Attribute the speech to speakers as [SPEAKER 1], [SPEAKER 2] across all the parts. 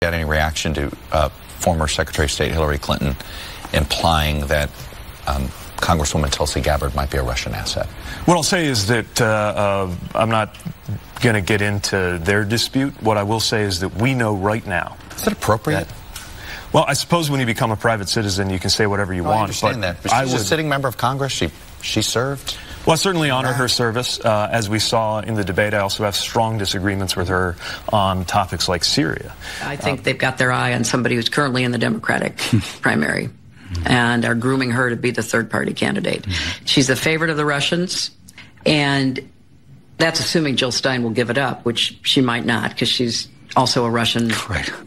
[SPEAKER 1] Had any reaction to former Secretary of State Hillary Clinton implying that Congresswoman Tulsi Gabbard might be a Russian asset?
[SPEAKER 2] What I'll say is that I'm not going to get into their dispute. What I will say is that we know right now.
[SPEAKER 1] Is that appropriate?
[SPEAKER 2] Well, I suppose when you become a private citizen, you can say whatever you want.
[SPEAKER 1] I understand that. But she's a sitting member of Congress. She served.
[SPEAKER 2] Well, I certainly honor her service. As we saw in the debate, I also have strong disagreements with her on topics like Syria.
[SPEAKER 3] I think they've got their eye on somebody who's currently in the Democratic primary and are grooming her to be the third-party candidate. She's the favorite of the Russians, and that's assuming Jill Stein will give it up, which she might not, because she's also a Russian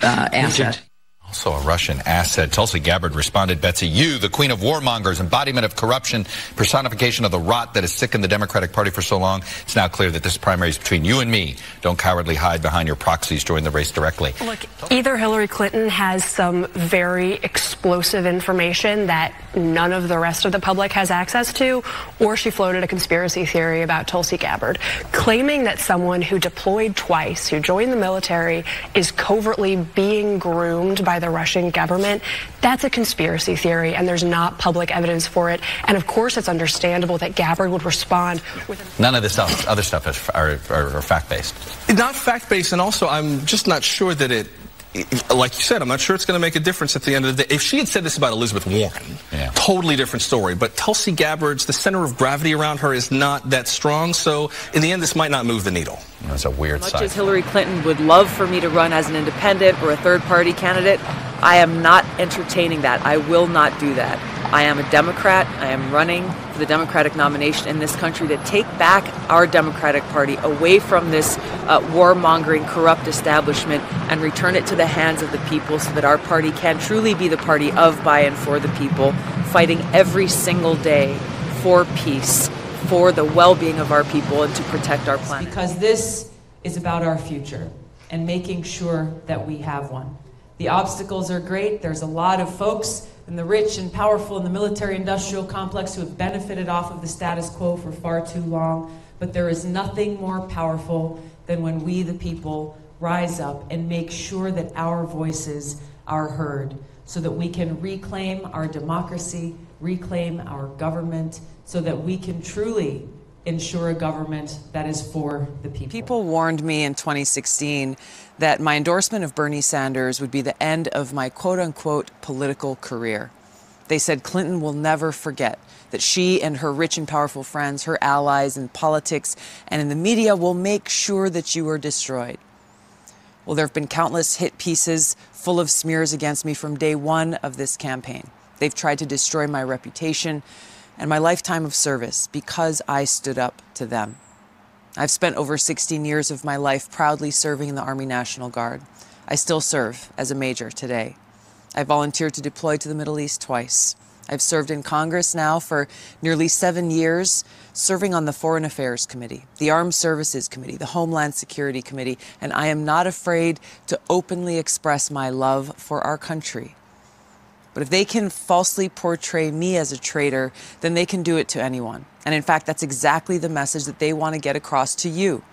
[SPEAKER 3] asset.
[SPEAKER 1] Also a Russian asset. Tulsi Gabbard responded, Betsy, you, the queen of warmongers, embodiment of corruption, personification of the rot that has sickened the Democratic Party for so long. It's now clear that this primary is between you and me. Don't cowardly hide behind your proxies. Join the race directly.
[SPEAKER 4] Look, either Hillary Clinton has some very explosive information that none of the rest of the public has access to, or she floated a conspiracy theory about Tulsi Gabbard, claiming that someone who deployed twice, who joined the military, is covertly being groomed by the Russian government. That's a conspiracy theory, and there's not public evidence for it. And of course, it's understandable that Gabbard would respond with
[SPEAKER 1] none of this other stuff are fact-based.
[SPEAKER 5] Not fact-based, and also I'm just not sure that it, like you said, I'm not sure it's going to make a difference at the end of the day. If she had said this about Elizabeth Warren, totally different story. But Tulsi Gabbard's, the center of gravity around her is not that strong. So in the end, this might not move the needle.
[SPEAKER 1] That's a weird side.
[SPEAKER 6] As much as Hillary Clinton would love for me to run as an independent or a third-party candidate, I am not entertaining that. I will not do that. I am a Democrat. I am running for the Democratic nomination in this country to take back our Democratic Party away from this warmongering, corrupt establishment and return it to the hands of the people so that our party can truly be the party of, by, and for the people, fighting every single day for peace, for the well-being of our people, and to protect our planet.
[SPEAKER 7] Because this is about our future and making sure that we have one. The obstacles are great. There's a lot of folks and the rich and powerful in the military-industrial complex who have benefited off of the status quo for far too long. But there is nothing more powerful than when we, the people, rise up and make sure that our voices are heard so that we can reclaim our democracy, reclaim our government, so that we can truly ensure a government that is for the people.
[SPEAKER 6] People warned me in 2016 that my endorsement of Bernie Sanders would be the end of my quote-unquote political career. They said Clinton will never forget that she and her rich and powerful friends, her allies in politics and in the media, will make sure that you are destroyed. Well, there have been countless hit pieces full of smears against me from day one of this campaign. They've tried to destroy my reputation and my lifetime of service because I stood up to them. I've spent over 16 years of my life proudly serving in the Army National Guard. I still serve as a major today. I volunteered to deploy to the Middle East twice. I've served in Congress now for nearly 7 years, serving on the Foreign Affairs Committee, the Armed Services Committee, the Homeland Security Committee, and I am not afraid to openly express my love for our country. But if they can falsely portray me as a traitor, then they can do it to anyone. And in fact, that's exactly the message that they want to get across to you.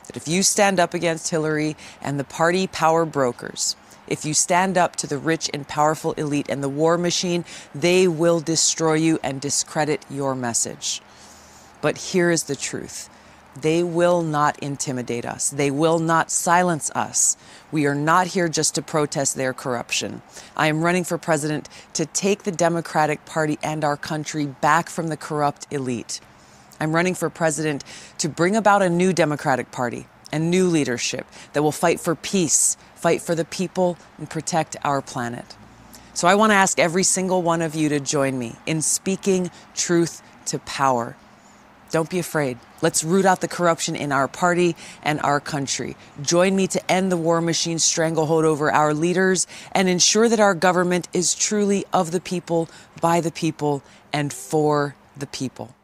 [SPEAKER 6] That if you stand up against Hillary and the party power brokers, if you stand up to the rich and powerful elite and the war machine, they will destroy you and discredit your message. But here is the truth. They will not intimidate us. They will not silence us. We are not here just to protest their corruption. I am running for president to take the Democratic Party and our country back from the corrupt elite. I'm running for president to bring about a new Democratic Party and new leadership that will fight for peace, fight for the people, and protect our planet. So I want to ask every single one of you to join me in speaking truth to power. Don't be afraid. Let's root out the corruption in our party and our country. Join me to end the war machine's stranglehold over our leaders and ensure that our government is truly of the people, by the people, and for the people.